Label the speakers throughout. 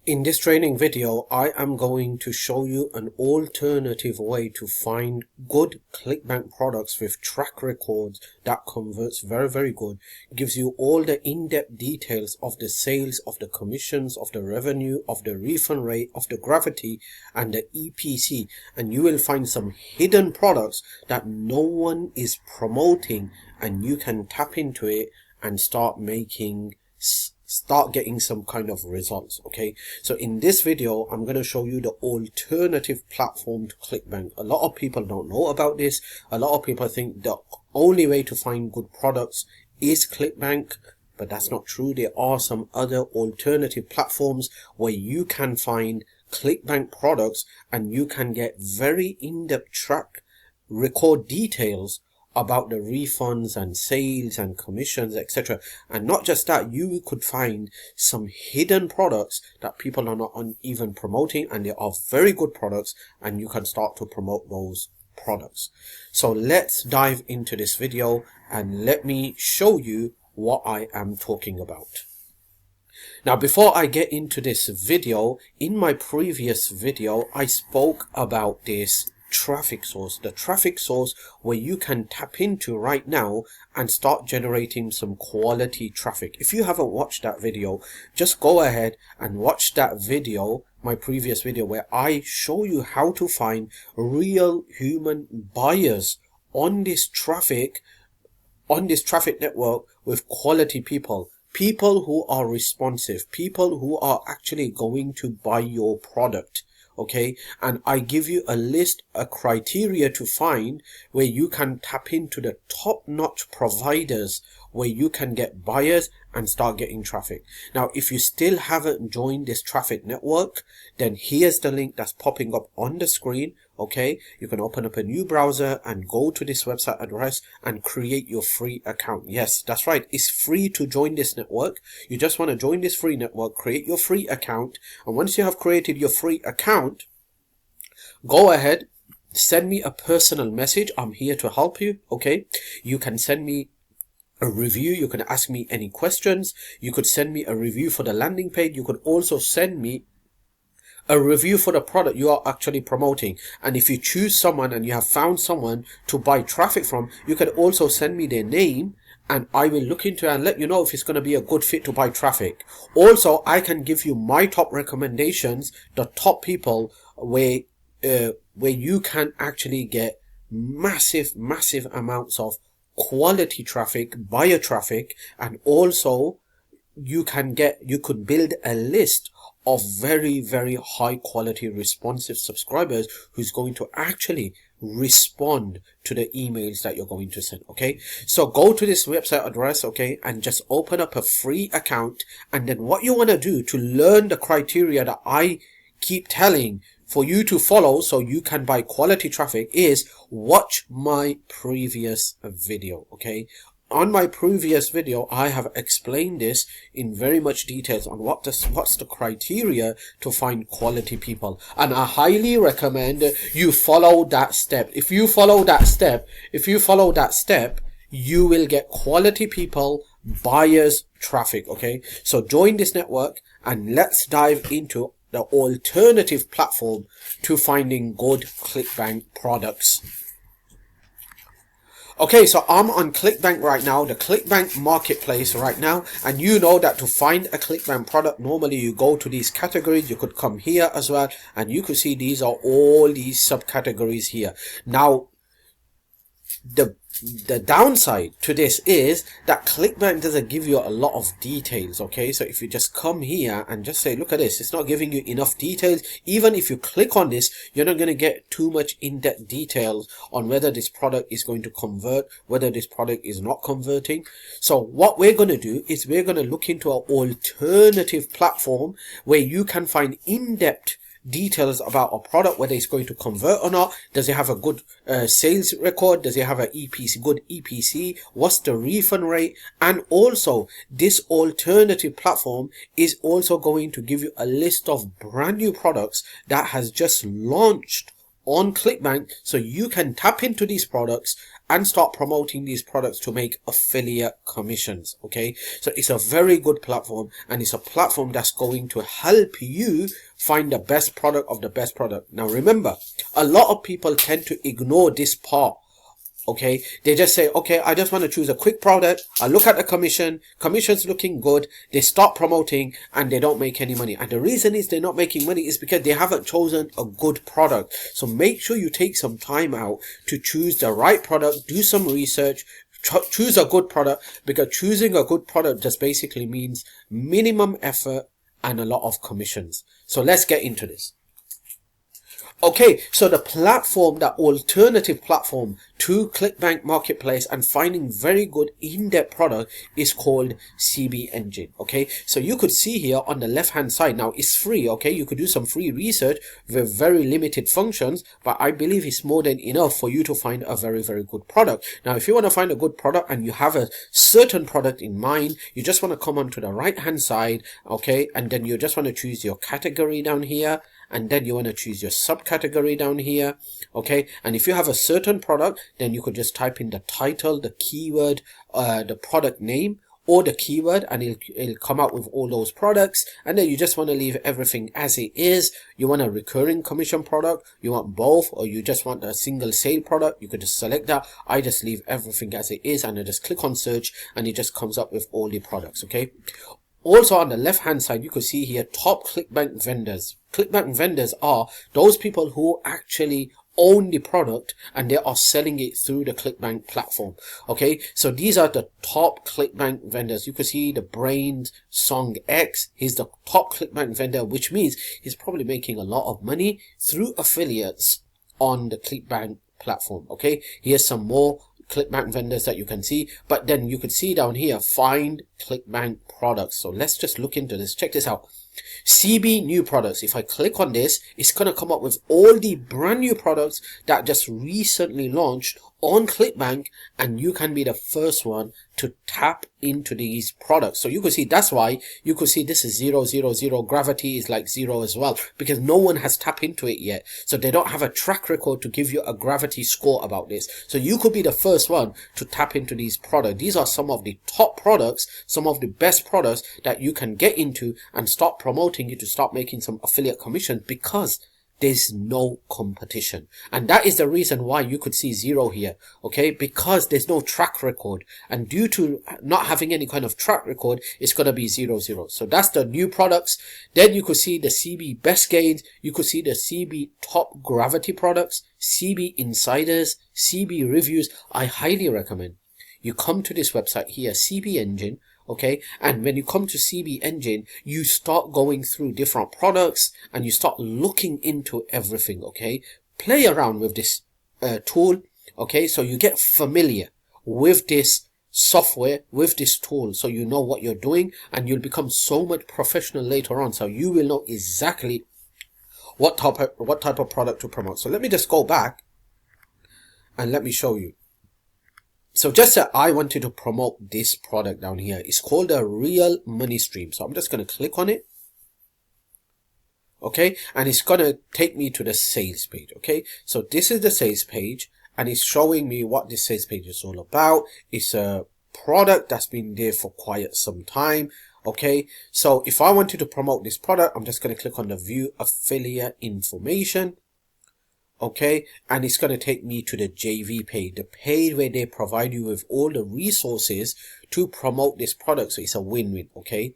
Speaker 1: In this training video, I am going to show you an alternative way to find good Clickbank products with track records that converts very good, gives you all the in-depth details of the sales, of the commissions, of the revenue, of the refund rate, of the gravity and the EPC, and you will find some hidden products that no one is promoting, and you can tap into it and start getting some kind of results. Okay, so in this video I'm going to show you the alternative platform to Clickbank. A lot of people don't know about this. A lot of people think the only way to find good products is Clickbank, but that's not true. There are some other alternative platforms where you can find Clickbank products and you can get very in-depth track record details about the refunds and sales and commissions, etc. And not just that, you could find some hidden products that people are not even promoting, and they are very good products, and you can start to promote those products. So let's dive into this video and let me show you what I am talking about. Now, before I get into this video, in my previous video I spoke about this traffic source, the traffic source where you can tap into right now and start generating some quality traffic. If you haven't watched that video, just go ahead and watch that video, my previous video, where I show you how to find real human buyers on this traffic network with quality people who are responsive, people who are actually going to buy your product. Okay, and I give you a list, a criteria to find where you can tap into the top-notch providers where you can get buyers and start getting traffic. Now, if you still haven't joined this traffic network, then here's the link that's popping up on the screen. Okay, you can open up a new browser and go to this website address and create your free account. Yes, that's right, it's free to join this network. You just want to join this free network, create your free account, and once you have created your free account, go ahead, send me a personal message. I'm here to help you. Okay, you can send me a review, you can ask me any questions, you could send me a review for the landing page, you could also send me a review for the product you are actually promoting. And if you choose someone and you have found someone to buy traffic from, you can also send me their name and I will look into it and let you know if it's going to be a good fit to buy traffic. Also, I can give you my top recommendations, the top people where you can actually get massive amounts of quality traffic, buyer traffic, and also you could build a list of very high quality responsive subscribers who's going to actually respond to the emails that you're going to send. Okay, so go to this website address, okay, and just open up a free account. And then what you want to do to learn the criteria that I keep telling for you to follow so you can buy quality traffic is watch my previous video. Okay, on my previous video I have explained this in very much details on what's the criteria to find quality people, and I highly recommend you follow that step. If you follow that step, you will get quality people, buyers, traffic. Okay, so join this network and let's dive into the alternative platform to finding good Clickbank products. Okay, so I'm on Clickbank right now, the Clickbank marketplace right now, and you know that to find a Clickbank product, normally you go to these categories. You could come here as well, and you could see these are all these subcategories here. Now, the downside to this is that Clickbank doesn't give you a lot of details. Okay, so if you just come here and just say, look at this, it's not giving you enough details. Even if you click on this, you're not going to get too much in-depth details on whether this product is going to convert, whether this product is not converting. So what we're going to do is we're going to look into an alternative platform where you can find in-depth details about a product, whether it's going to convert or not. Does it have a good sales record? Does it have a good EPC? What's the refund rate? And also, this alternative platform is also going to give you a list of brand new products that has just launched on Clickbank, so you can tap into these products and start promoting these products to make affiliate commissions. Okay, so it's a very good platform, and it's a platform that's going to help you find the best product of the best product. Now remember, a lot of people tend to ignore this part. Okay, they just say, okay, I just want to choose a quick product. I look at the commission's looking good. They start promoting and they don't make any money. And the reason is they're not making money is because they haven't chosen a good product. So make sure you take some time out to choose the right product, do some research, choose a good product, because choosing a good product just basically means minimum effort and a lot of commissions. So let's get into this. Okay, so the platform, that alternative platform to Clickbank Marketplace and finding very good in-depth product is called CB Engine. Okay, so you could see here on the left hand side, now it's free. Okay, you could do some free research with very limited functions, but I believe it's more than enough for you to find a very, very good product. Now, if you want to find a good product and you have a certain product in mind, you just want to come onto the right hand side. Okay, and then you just want to choose your category down here. And then you want to choose your subcategory down here. Okay, and if you have a certain product, then you could just type in the title, the keyword, the product name, or the keyword, and it'll come out with all those products. And then you just want to leave everything as it is. You want a recurring commission product, you want both, or you just want a single sale product, you could just select that. I just leave everything as it is, and I just click on search, and it just comes up with all the products. Okay, also on the left hand side, you could see here top Clickbank vendors. Clickbank vendors are those people who actually own the product and they are selling it through the Clickbank platform. Okay, so these are the top Clickbank vendors. You can see the Brains Song X. He's the top Clickbank vendor, which means he's probably making a lot of money through affiliates on the Clickbank platform. Okay, here's some more Clickbank vendors that you can see, but then you could see down here, find Clickbank products. So let's just look into this. Check this out. CB new products. If I click on this, it's going to come up with all the brand new products that just recently launched on Clickbank, and you can be the first one to tap into these products. So you can see, that's why you could see this is 0, 0, 0. Gravity is like 0 as well, because no one has tapped into it yet. So they don't have a track record to give you a gravity score about this. So you could be the first one to tap into these products. These are some of the top products, some of the best products that you can get into and start promoting it to start making some affiliate commission, because there's no competition. And that is the reason why you could see 0 here. Okay, because there's no track record, and due to not having any kind of track record, it's going to be 0, 0. So that's the new products. Then you could see the CB best gains, you could see the CB top gravity products, CB insiders, CB reviews. I highly recommend you come to this website here, CB Engine. Okay, and when you come to CB Engine, you start going through different products and you start looking into everything. Okay, play around with this tool. Okay, so you get familiar with this software, with this tool, so you know what you're doing, and you'll become so much professional later on. So you will know exactly what type of product to promote. So let me just go back and let me show you. So just say I wanted to promote this product down here. It's called a real money stream. So I'm just going to click on it. Okay, and it's going to take me to the sales page. Okay, so this is the sales page, and it's showing me what this sales page is all about. It's a product that's been there for quite some time. Okay, so if I wanted to promote this product, I'm just going to click on the view affiliate information. Okay, and it's going to take me to the JV page, the page where they provide you with all the resources to promote this product. So it's a win-win. Okay,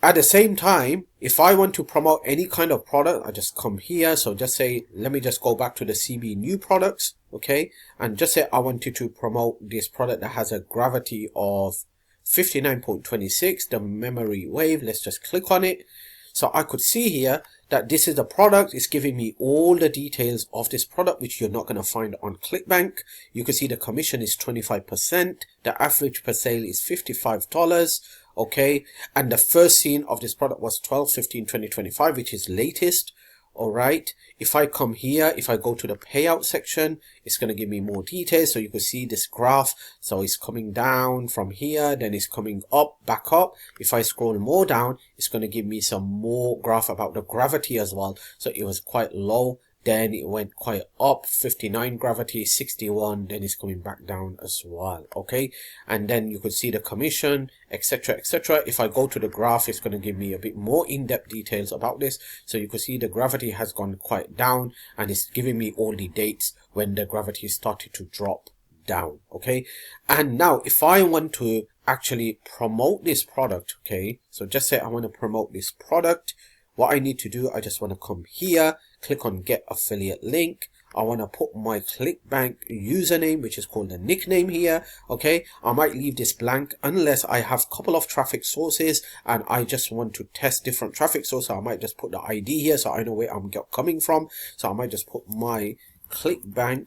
Speaker 1: at the same time, if I want to promote any kind of product, I just come here. So just say, let me just go back to the CB new products. Okay, and just say I wanted to promote this product that has a gravity of 59.26, the memory wave. Let's just click on it. So I could see here that this is the product. It's giving me all the details of this product, which you're not going to find on Clickbank. You can see the commission is 25%. The average per sale is $55. Okay. And the first seen of this product was 12/15/2025, which is latest. All right. If I come here, if I go to the payout section, it's going to give me more details. So you can see this graph. So it's coming down from here, then it's coming up, back up. If I scroll more down, it's going to give me some more graph about the gravity as well. So it was quite low. Then it went quite up, 59 gravity, 61, then it's coming back down as well, okay? And then you could see the commission, etc, etc. If I go to the graph, it's going to give me a bit more in-depth details about this. So you could see the gravity has gone quite down, and it's giving me all the dates when the gravity started to drop down, okay? And now if I want to actually promote this product, okay, so just say I want to promote this product, what I need to do, I just want to come here, click on get affiliate link. I want to put my Clickbank username, which is called the nickname here. Okay, I might leave this blank unless I have a couple of traffic sources and I just want to test different traffic sources. I might just put the ID here so I know where I'm coming from. So I might just put my Clickbank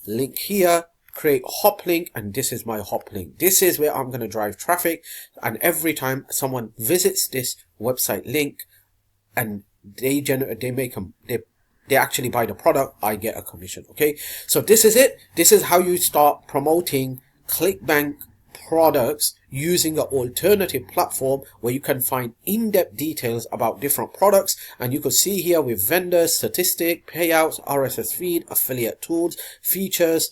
Speaker 1: link here, create hop link, and this is my hop link. This is where I'm going to drive traffic, and every time someone visits this website link and they actually buy the product, I get a commission. Okay, so this is it. This is how you start promoting Clickbank products using an alternative platform where you can find in-depth details about different products. And you can see here with vendors, statistic, payouts, RSS feed, affiliate tools, features,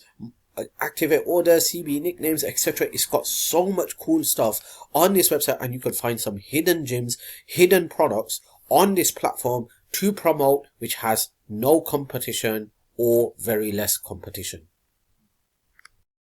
Speaker 1: activate orders, CB nicknames, etc. It's got so much cool stuff on this website, and you can find some hidden gems, hidden products on this platform to promote, which has no competition or very less competition.